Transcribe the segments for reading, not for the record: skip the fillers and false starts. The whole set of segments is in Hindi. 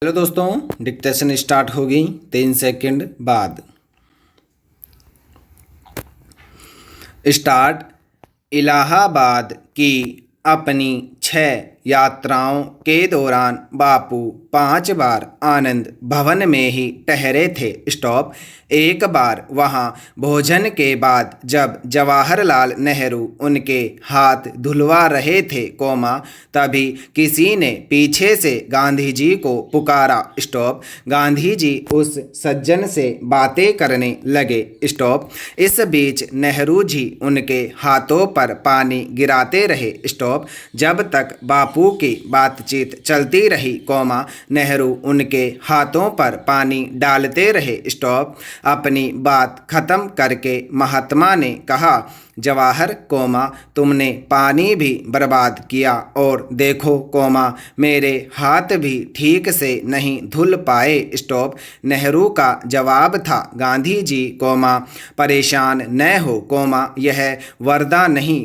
हेलो दोस्तों, डिक्टेशन स्टार्ट होगी 3 सेकंड बाद। स्टार्ट। इलाहाबाद की अपनी 6 यात्राओं के दौरान बापू 5 बार आनंद भवन में ही ठहरे थे। स्टॉप। एक बार वहां भोजन के बाद जब जवाहरलाल नेहरू उनके हाथ धुलवा रहे थे, तभी किसी ने पीछे से गांधी जी को पुकारा। स्टॉप। गांधी जी उस सज्जन से बातें करने लगे। स्टॉप। इस बीच नेहरू जी उनके हाथों पर पानी गिराते रहे। स्टॉप। जब तक बापू की बातचीत चलती रही, नेहरू उनके हाथों पर पानी डालते रहे। स्टॉप। अपनी बात खत्म करके महात्मा ने कहा, जवाहर, तुमने पानी भी बर्बाद किया और देखो, मेरे हाथ भी ठीक से नहीं धुल पाए। स्टॉप। नेहरू का जवाब था, गांधी जी, परेशान न हो, यह वर्धा नहीं,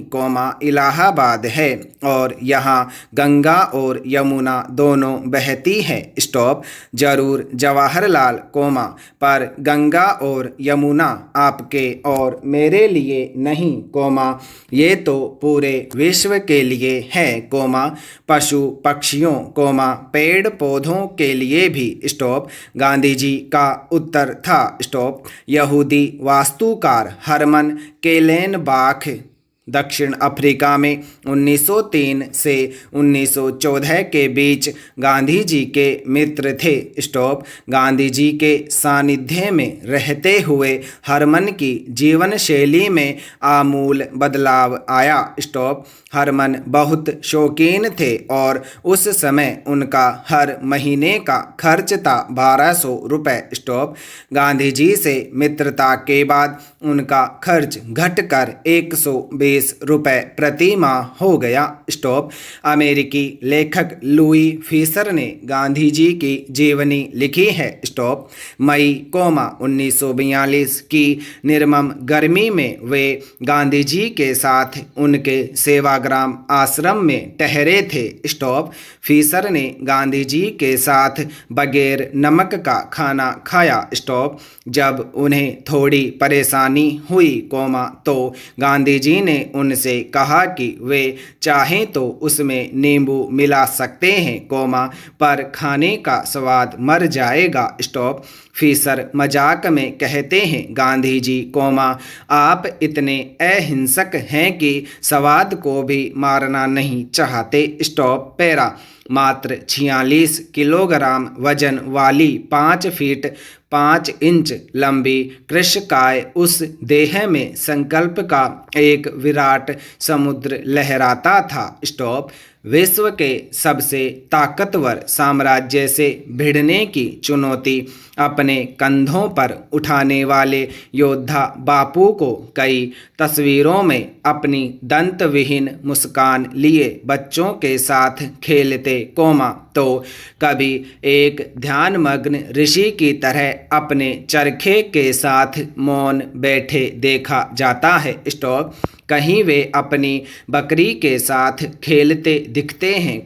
इलाहाबाद है और यहाँ गंगा और यमुना दोनों बहती हैं। स्टॉप। जरूर जवाहरलाल, पर गंगा और यमुना आपके और मेरे लिए नहीं, ये तो पूरे विश्व के लिए है, पशु पक्षियों, पेड़ पौधों के लिए भी। स्टॉप। गांधी जी का उत्तर था। स्टॉप। यहूदी वास्तुकार हरमन केलेनबाख दक्षिण अफ्रीका में 1903 से 1914 के बीच गांधी जी के मित्र थे। स्टॉप। गांधी जी के सानिध्य में रहते हुए हरमन की जीवन शैली में आमूल बदलाव आया। स्टॉप। हरमन बहुत शौकीन थे और उस समय उनका हर महीने का खर्च था 1200 रुपये। स्टॉप। गांधी जी से मित्रता के बाद उनका खर्च घटकर 120 रुपये प्रति माह हो गया। स्टॉप। अमेरिकी लेखक लुई फीसर ने गांधी जी की जीवनी लिखी है। स्टॉप। मई 1942 की निर्मम गर्मी में वे गांधी जी के साथ उनके सेवाग्राम आश्रम में ठहरे थे। स्टॉप। फीसर ने गांधी जी के साथ बगैर नमक का खाना खाया। स्टॉप। जब उन्हें थोड़ी परेशानी हुई, तो गांधी जी ने उनसे कहा कि वे चाहें तो उसमें नींबू मिला सकते हैं, पर खाने का स्वाद मर जाएगा। स्टॉप। फीसर मजाक में कहते हैं, गांधी जी, आप इतने अहिंसक हैं कि स्वाद को भी मारना नहीं चाहते। स्टॉप। पैरा। मात्र 46 किलोग्राम वजन वाली 5 फीट 5 इंच लंबी कृष्णकाय उस देह में संकल्प का एक विराट समुद्र लहराता था। स्टॉप। विश्व के सबसे ताकतवर साम्राज्य से भिड़ने की चुनौती अपने कंधों पर उठाने वाले योद्धा बापू को कई तस्वीरों में अपनी दंतविहीन मुस्कान लिए बच्चों के साथ खेलते, तो कभी एक ध्यानमग्न ऋषि की तरह अपने चरखे के साथ मौन बैठे देखा जाता है। स्टॉप। कहीं वे अपनी बकरी के साथ खेलते दिखते हैं,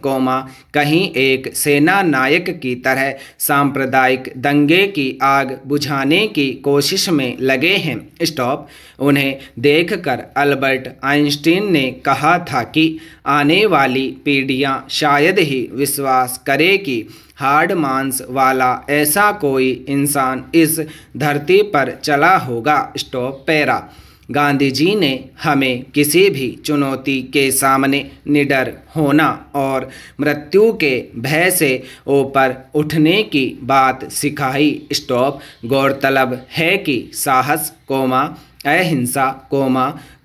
कहीं एक सेना नायक की तरह सांप्रदायिक दंगे की आग बुझाने की कोशिश में लगे हैं। स्टॉप। उन्हें देखकर अल्बर्ट आइंस्टीन ने कहा था कि आने वाली पीढ़ियां शायद ही विश्वास करे कि हार्ड मांस वाला ऐसा कोई इंसान इस धरती पर चला होगा। स्टॉप। पैरा। गांधी जी ने हमें किसी भी चुनौती के सामने निडर होना और मृत्यु के भय से ऊपर उठने की बात सिखाई। स्टॉप। गौरतलब है कि साहस, अहिंसा,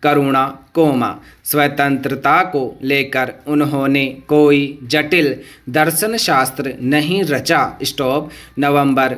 करुणा, स्वतंत्रता को लेकर उन्होंने कोई जटिल दर्शन शास्त्र नहीं रचा। स्टॉप। नवंबर,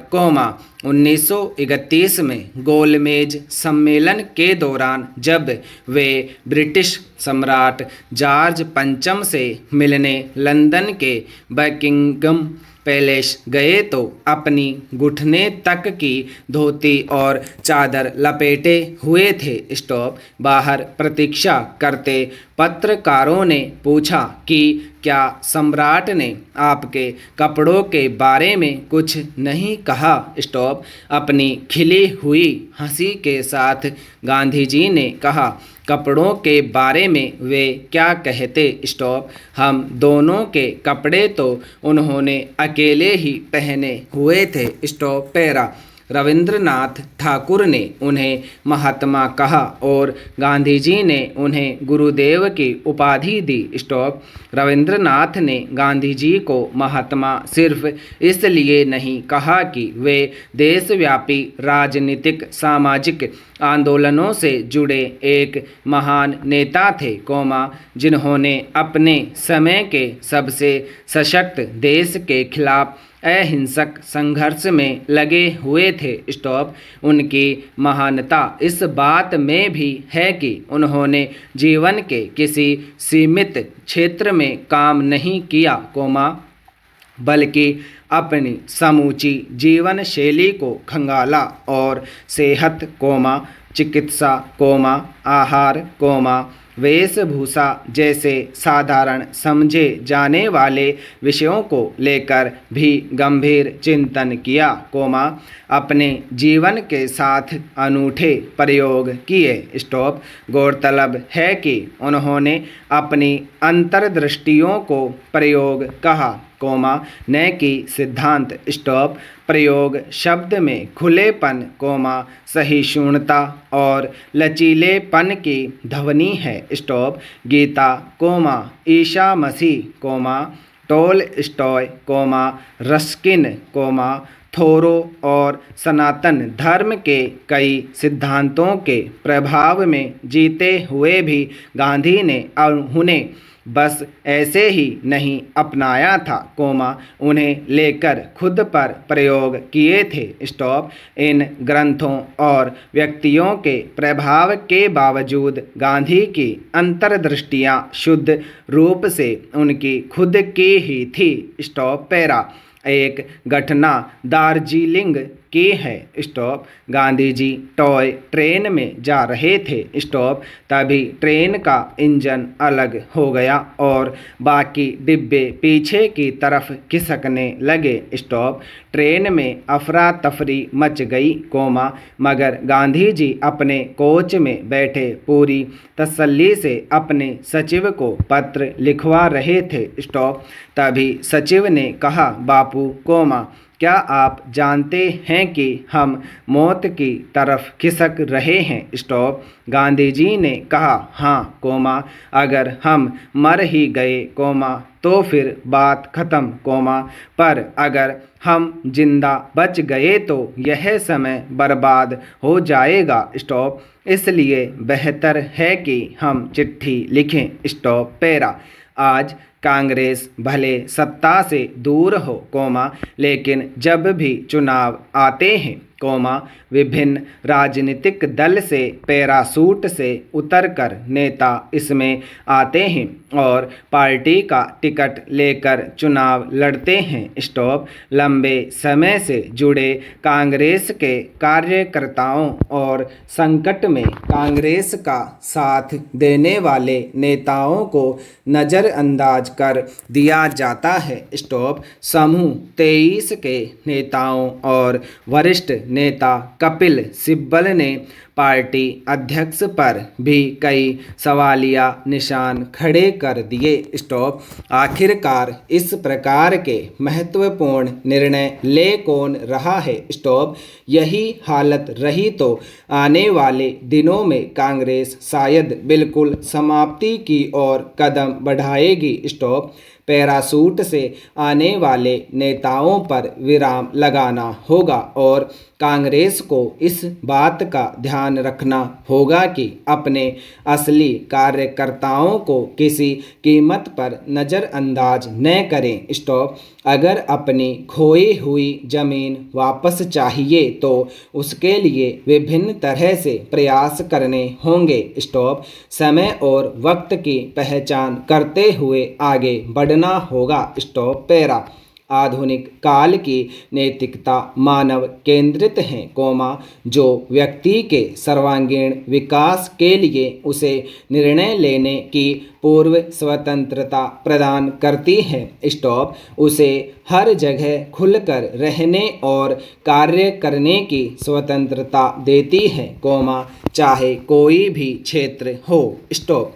1931 में गोलमेज सम्मेलन के दौरान जब वे ब्रिटिश सम्राट जॉर्ज पंचम से मिलने लंदन के बकिंगम पैलेस गए तो अपनी घुटने तक की धोती और चादर लपेटे हुए थे। स्टॉप। बाहर प्रतीक्षा करते पत्रकारों ने पूछा कि क्या सम्राट ने आपके कपड़ों के बारे में कुछ नहीं कहा। स्टॉप। अपनी खिली हुई हंसी के साथ गांधी जी ने कहा, कपड़ों के बारे में वे क्या कहते। स्टॉप। हम दोनों के कपड़े तो उन्होंने अकेले ही पहने हुए थे। स्टॉप। पैरा। रविंद्रनाथ ठाकुर ने उन्हें महात्मा कहा और गांधी जी ने उन्हें गुरुदेव की उपाधि दी। स्टॉप। रविंद्रनाथ ने गांधी जी को महात्मा सिर्फ इसलिए नहीं कहा कि वे देशव्यापी राजनीतिक सामाजिक आंदोलनों से जुड़े एक महान नेता थे, जिन्होंने अपने समय के सबसे सशक्त देश के खिलाफ अहिंसक संघर्ष में लगे हुए थे। स्टॉप। उनकी महानता इस बात में भी है कि उन्होंने जीवन के किसी सीमित क्षेत्र में काम नहीं किया, बल्कि अपनी समूची जीवन शैली को खंगाला और सेहत, चिकित्सा, आहार, वेशभूषा जैसे साधारण समझे जाने वाले विषयों को लेकर भी गंभीर चिंतन किया, अपने जीवन के साथ अनूठे प्रयोग किए। स्टॉप। गौरतलब है कि उन्होंने अपनी अंतर्दृष्टियों को प्रयोग कहा, न कि सिद्धांत। स्टॉप। प्रयोग शब्द में खुलेपन, सहिष्णुता और लचीलेपन की ध्वनि है। Stop. Gita, Isa Masih, Tolstoy, Ruskin, थोरो और सनातन धर्म के कई सिद्धांतों के प्रभाव में जीते हुए भी गांधी ने उन्हें बस ऐसे ही नहीं अपनाया था, उन्हें लेकर खुद पर प्रयोग किए थे। स्टॉप। इन ग्रंथों और व्यक्तियों के प्रभाव के बावजूद गांधी की अंतर्दृष्टियां शुद्ध रूप से उनकी खुद की ही थी। स्टॉप। पैरा। एक घटना दार्जिलिंग की है। Stop. Gandhi ji toy train में जा रहे थे। स्टॉप। तभी ट्रेन का इंजन अलग हो गया और बाकी डिब्बे पीछे की तरफ खिसकने लगे। स्टॉप। ट्रेन में अफरा तफरी मच गई, मगर गांधी जी अपने कोच में बैठे पूरी तसल्ली से अपने सचिव को पत्र लिखवा रहे थे। स्टॉप। तभी सचिव ने कहा, बापू, क्या आप जानते हैं कि हम मौत की तरफ खिसक रहे हैं। स्टॉप। गांधी जी ने कहा, हाँ, अगर हम मर ही गए, तो फिर बात खत्म, पर अगर हम जिंदा बच गए तो यह समय बर्बाद हो जाएगा। स्टॉप। इसलिए बेहतर है कि हम चिट्ठी लिखें। स्टॉप। पैरा। आज कांग्रेस भले सत्ता से दूर हो, लेकिन जब भी चुनाव आते हैं, विभिन्न राजनीतिक दल से पैरासूट से उतरकर नेता इसमें आते हैं और पार्टी का टिकट लेकर चुनाव लड़ते हैं। स्टॉप। लंबे समय से जुड़े कांग्रेस के कार्यकर्ताओं और संकट में कांग्रेस का साथ देने वाले नेताओं को नज़रअंदाज कर दिया जाता है। स्टॉप। समूह 23 के नेताओं और वरिष्ठ नेता कपिल सिब्बल ने पार्टी अध्यक्ष पर भी कई सवालिया निशान खड़े कर दिए। स्टॉप। आखिरकार इस प्रकार के महत्वपूर्ण निर्णय ले कौन रहा है। स्टॉप। यही हालत रही तो आने वाले दिनों में कांग्रेस शायद बिल्कुल समाप्ति की ओर कदम बढ़ाएगी। स्टॉप। पैरासूट से आने वाले नेताओं पर विराम लगाना होगा और कांग्रेस को इस बात का ध्यान रखना होगा कि अपने असली कार्यकर्ताओं को किसी कीमत पर नज़रअंदाज न करें। स्टॉप। अगर अपनी खोई हुई जमीन वापस चाहिए तो उसके लिए विभिन्न तरह से प्रयास करने होंगे। स्टॉप। समय और वक्त की पहचान करते हुए आगे बढ़ना होगा। स्टॉप। पैरा। आधुनिक काल की नैतिकता मानव केंद्रित है, जो व्यक्ति के सर्वांगीण विकास के लिए उसे निर्णय लेने की पूर्व स्वतंत्रता प्रदान करती है। स्टॉप उसे हर जगह खुलकर रहने और कार्य करने की स्वतंत्रता देती है, चाहे कोई भी क्षेत्र हो। स्टॉप